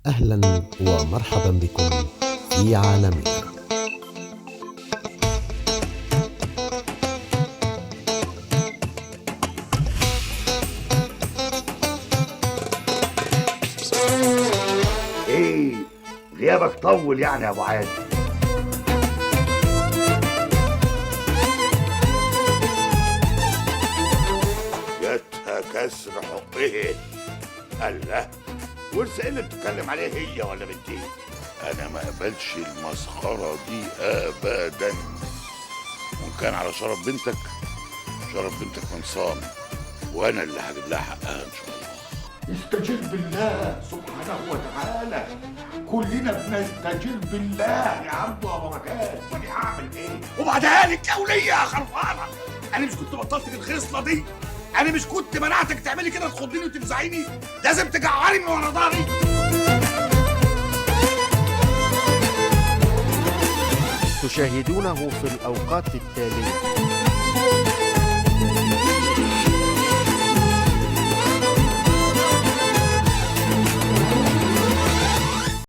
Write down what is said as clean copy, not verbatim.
أهلا ومرحبا بكم في عالمنا. ايه غيابك طول يعني يا ابو عادل؟ جاتها كسر حقه. الله، ورث ايه اللي بتتكلم عليه، هي ولا بنتي؟ انا ما اقبلش المسخره دي ابدا. وان كان على شرف بنتك، شرف بنتك من صام، وانا اللي هجيب لها حقها ان شاء الله. استجير بالله سبحانه وتعالى، كلنا بنستجير بالله يا عبد ابو ركان. وانا هعمل ايه؟ وبعدها لك يا وليه يا خرفانه، انا مش كنت بطلت الخصله دي؟ انا مش كنت منعتك تعملي كده، تخضيني وتفزعيني؟ لازم تجعري من ورا ظهري. تشاهدونه في الأوقات التالية.